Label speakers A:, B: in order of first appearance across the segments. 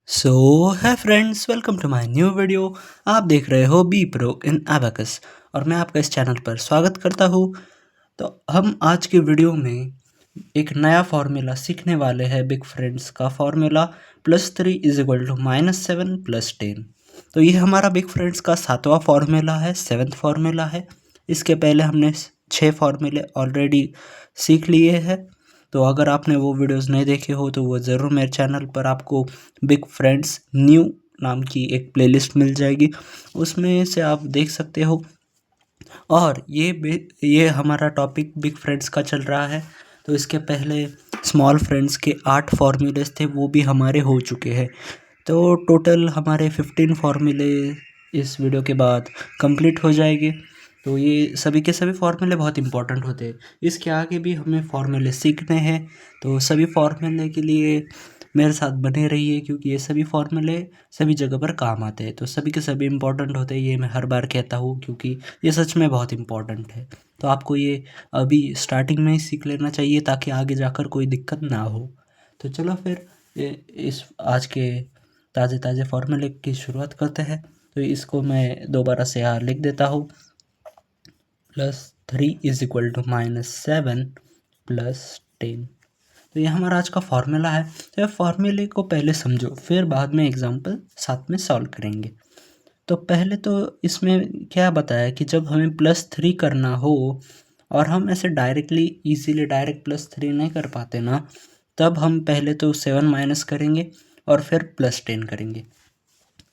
A: So hi friends, welcome to my new video. आप देख रहे हो बी प्रो इन अबैकस और मैं आपका इस चैनल पर स्वागत करता हूँ। तो हम आज के वीडियो में एक नया फार्मूला सीखने वाले हैं, बिग फ्रेंड्स का फार्मूला +3 = -7 + 10। तो ये हमारा बिग फ्रेंड्स का 7वां फार्मूला है, 7th फार्मूला है। इसके पहले हमने 6 फार्मूले ऑलरेडी सीख लिए हैं। तो अगर आपने वो वीडियोस नहीं देखे हो तो वो ज़रूर मेरे चैनल पर आपको बिग फ्रेंड्स न्यू नाम की एक प्लेलिस्ट मिल जाएगी, उसमें से आप देख सकते हो। और ये हमारा टॉपिक बिग फ्रेंड्स का चल रहा है। तो इसके पहले स्मॉल फ्रेंड्स के 8 फार्मूलेस थे, वो भी हमारे हो चुके हैं। तो टोटल हमारे 15 फार्मूले इस वीडियो के बाद कंप्लीट हो जाएंगे। तो ये सभी के सभी फार्मूले बहुत इंपॉर्टेंट होते हैं। इसके आगे भी हमें फार्मूले सीखने हैं, तो सभी फार्मूले के लिए मेरे साथ बने रहिए, क्योंकि ये सभी फार्मूले सभी जगह पर काम आते हैं। तो सभी के सभी इंपॉर्टेंट होते हैं, ये मैं हर बार कहता हूँ, क्योंकि ये सच में बहुत इंपॉर्टेंट है। तो आपको ये अभी स्टार्टिंग में ही सीख लेना चाहिए, ताकि आगे जाकर कोई दिक्कत ना हो। तो चलो फिर इस आज के ताज़े ताज़े फार्मूले की शुरुआत करते हैं। तो इसको मैं दोबारा से यहाँ लिख देता हूँ, +3 = -7 + 10। तो ये हमारा आज का फार्मूला है। तो ये फार्मूले को पहले समझो, फिर बाद में एग्जाम्पल साथ में सॉल्व करेंगे। तो पहले तो इसमें क्या बताया कि जब हमें +3 करना हो और हम ऐसे डायरेक्टली इजीली डायरेक्ट +3 नहीं कर पाते ना, तब हम पहले तो 7 माइनस करेंगे और फिर +10 करेंगे।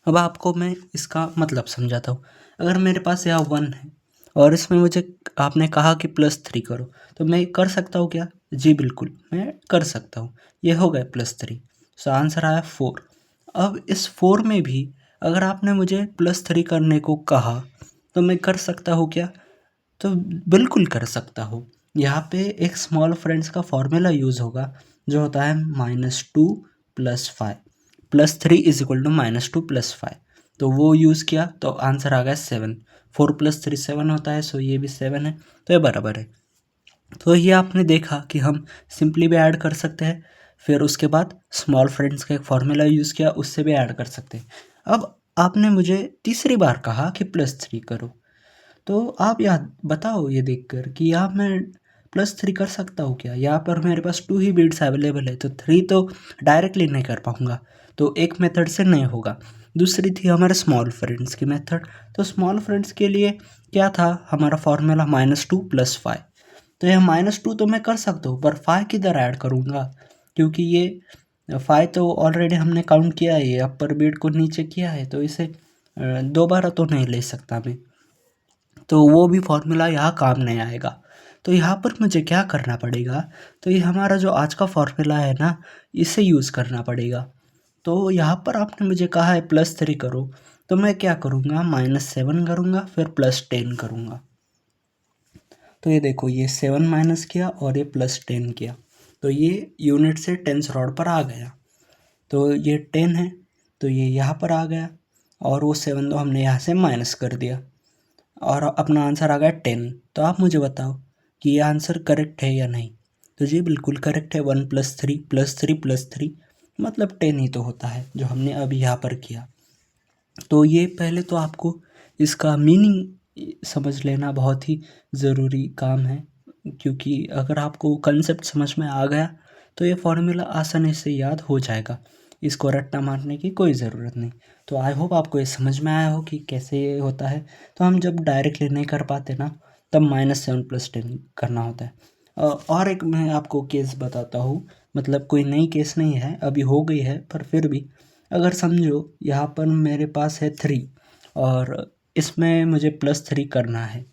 A: अब आपको मैं इसका मतलब समझाता हूँ। अगर मेरे पास यहाँ 1 है और इसमें मुझे आपने कहा कि +3 करो, तो मैं कर सकता हूँ क्या? जी बिल्कुल, मैं कर सकता हूँ। ये हो गया +3, सो आंसर आया 4। अब इस 4 में भी अगर आपने मुझे +3 करने को कहा, तो मैं कर सकता हूँ क्या? तो बिल्कुल कर सकता हूँ। यहाँ पे एक स्मॉल फ्रेंड्स का फॉर्मूला यूज़ होगा, जो होता है -2 + 5 +3 = -2 + 5। तो वो यूज़ किया तो आंसर आ गया 7। 4 + 3 7 होता है, सो ये भी 7 है, तो ये बराबर है। तो ये आपने देखा कि हम सिंपली भी ऐड कर सकते हैं, फिर उसके बाद स्मॉल फ्रेंड्स का एक फार्मूला यूज़ किया, उससे भी ऐड कर सकते हैं। अब आपने मुझे तीसरी बार कहा कि +3 करो, तो आप याद बताओ ये देखकर कि यहाँ मैं +3 कर सकता हूँ क्या? यहाँ पर मेरे पास 2 ही बिट्स अवेलेबल है, तो 3 तो डायरेक्टली नहीं कर पाऊँगा, तो एक मेथड से नहीं होगा। दूसरी थी हमारे स्मॉल फ्रेंड्स की मेथड। तो स्मॉल फ्रेंड्स के लिए क्या था हमारा फॉर्मूला? -2 + 5। तो यह -2 तो मैं कर सकता हूँ, पर 5 किधर ऐड करूँगा? क्योंकि ये 5 तो ऑलरेडी हमने काउंट किया है, अपर बिट को नीचे किया है, तो इसे दोबारा तो नहीं ले सकता मैं। तो वो भी फॉर्मूला यहाँ काम नहीं आएगा। तो यहाँ पर मुझे क्या करना पड़ेगा? तो ये हमारा जो आज का फॉर्मूला है ना, इसे यूज़ करना पड़ेगा। तो यहाँ पर आपने मुझे कहा है +3 करो, तो मैं क्या करूँगा? -7 करूँगा, फिर +10 करूँगा। तो ये देखो, ये 7 माइनस किया और ये +10 किया, तो ये यूनिट से टेंस रॉड पर आ गया। तो ये 10 है, तो ये यहाँ पर आ गया, और वो 7 तो हमने यहाँ से माइनस कर दिया, और अपना आंसर आ गया 10। तो आप मुझे बताओ कि ये आंसर करेक्ट है या नहीं? तो जी बिल्कुल करेक्ट है। 1 + 3 + 3 + 3 मतलब 10 ही तो होता है, जो हमने अभी यहाँ पर किया। तो ये पहले तो आपको इसका मीनिंग समझ लेना बहुत ही ज़रूरी काम है, क्योंकि अगर आपको कंसेप्ट समझ में आ गया तो ये फॉर्मूला आसानी से याद हो जाएगा। इसको रट्टा मारने की कोई ज़रूरत नहीं। तो आई होप आपको ये समझ में आया हो कि कैसे ये होता है। तो हम जब डायरेक्टली नहीं कर पाते ना, तब -7 + 10 करना होता है। और एक मैं आपको केस बताता हूँ, मतलब कोई नई केस नहीं है, अभी हो गई है, पर फिर भी अगर समझो यहाँ पर मेरे पास है 3 और इसमें मुझे +3 करना है,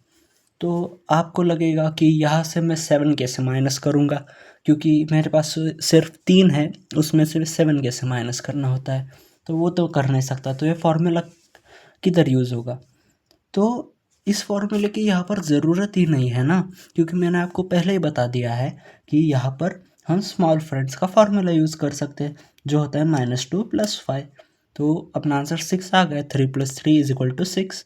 A: तो आपको लगेगा कि यहाँ से मैं 7 कैसे माइनस करूँगा, क्योंकि मेरे पास सिर्फ 3 है, उसमें से 7 कैसे माइनस करना होता है, तो वो तो कर नहीं सकता। तो ये फार्मूला किधर यूज़ होगा? तो इस फॉर्मूले की यहाँ पर ज़रूरत ही नहीं है ना, क्योंकि मैंने आपको पहले ही बता दिया है कि यहाँ पर हम स्मॉल फ्रेंड्स का फार्मूला यूज़ कर सकते हैं, जो होता है -2 + 5। तो अपना आंसर 6 आ गया। 3 + 3 = 6।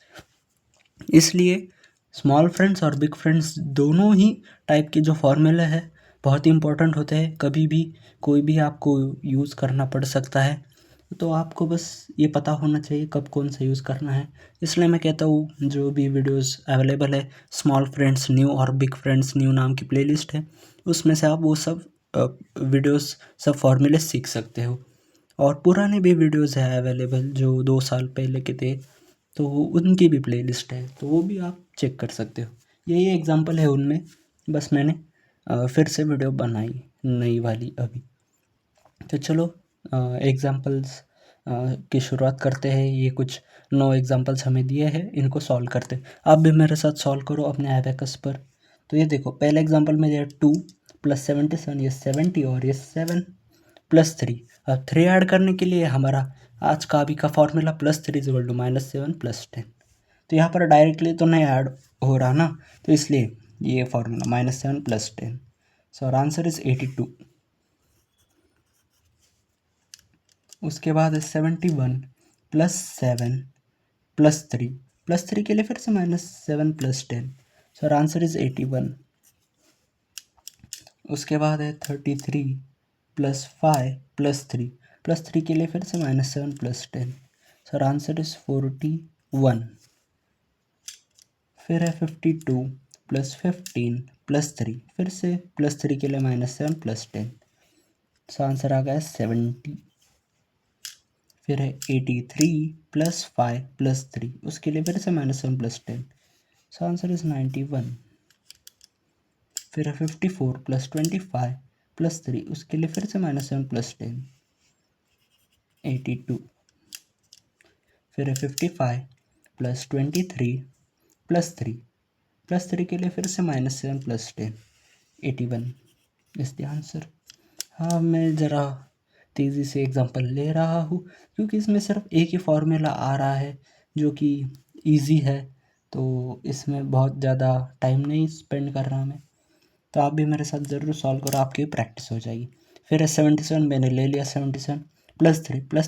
A: इसलिए स्मॉल फ्रेंड्स और बिग फ्रेंड्स दोनों ही टाइप के जो फार्मूले हैं बहुत ही इंपॉर्टेंट होते हैं। कभी भी कोई भी आपको यूज़ करना पड़ सकता है, तो आपको बस ये पता होना चाहिए कब कौन सा यूज़ करना है। इसलिए मैं कहता हूँ जो भी वीडियोस अवेलेबल है, स्मॉल फ्रेंड्स न्यू और बिग फ्रेंड्स न्यू नाम की प्लेलिस्ट है, उसमें से आप वो सब वीडियोस सब फॉर्मूले सीख सकते हो। और पुराने भी वीडियोस है अवेलेबल जो 2 साल पहले के थे, तो उनकी भी प्लेलिस्ट है, तो वो भी आप चेक कर सकते हो। यही एग्जांपल है उनमें, बस मैंने फिर से वीडियो बनाई नई वाली अभी। तो चलो एग्जांपल्स की शुरुआत करते हैं। ये कुछ 9 एग्जांपल्स हमें दिए हैं, इनको सॉल्व करते हैं। आप भी मेरे साथ सॉल्व करो अपने एबेकस पर। तो ये देखो पहले एग्जांपल में दिया 2 + 77, ये 70 और ये 7 + 3। अब 3 ऐड करने के लिए हमारा आज का अभी का फॉर्मूला +3 = -7 + 10। तो यहाँ पर डायरेक्टली तो नहीं ऐड हो रहा ना, तो इसलिए ये formula -7 + 10। So our answer is 82। उसके बाद है 71 + 7 + 3। +3 के लिए फिर से -7 + 10। So our answer is 81। उसके बाद है 33 + 5 + 3। +3 के लिए फिर से -7 + 10। So our answer is 41। फिर है 52 + 15 + 3। फिर से +3 के लिए -7 + 10। सो आंसर आ गया 70। फिर है 83 + 5 + 3। उसके लिए फिर से -7 + 10। So answer is 91। फिर है 54 + 25 + 3। उसके लिए फिर से -7 + 10। 82। फिर है 55 + 23 + 3। +3 के लिए फिर से -7 + 10। 81 इज द आंसर। हाँ, मैं ज़रा तेज़ी से एग्जांपल ले रहा हूँ क्योंकि इसमें सिर्फ एक ही फार्मूला आ रहा है जो कि इजी है, तो इसमें बहुत ज़्यादा टाइम नहीं स्पेंड कर रहा मैं। तो आप भी मेरे साथ ज़रूर सॉल्व करो, आपकी प्रैक्टिस हो जाएगी। फिर है 77, मैंने ले लिया 77 +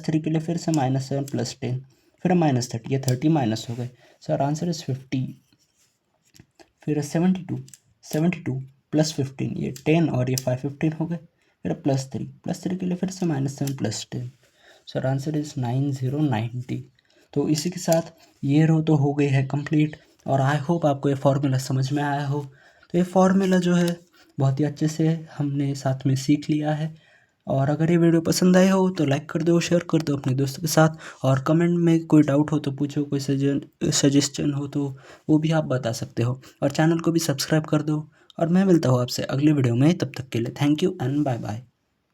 A: 3 के लिए फिर से -7 + 10। फिर -30, ये 30 माइनस हो गए। So our answer is 50। फिर 72 + 15, ये 10 और ये 5 15 हो गए। फिर +3 के लिए फिर से -7 + 10। So answer is 9090। तो इसी के साथ ये रो तो हो गई है कंप्लीट, और आई होप आपको ये फार्मूला समझ में आया हो। तो ये फार्मूला जो है बहुत ही अच्छे से हमने साथ में सीख लिया है। और अगर ये वीडियो पसंद आए हो तो लाइक कर दो, शेयर कर दो अपने दोस्तों के साथ, और कमेंट में कोई डाउट हो तो पूछो, कोई सजेशन हो तो वो भी आप बता सकते हो, और चैनल को भी सब्सक्राइब कर दो। और मैं मिलता हूँ आपसे अगली वीडियो में, तब तक के लिए thank you and bye bye.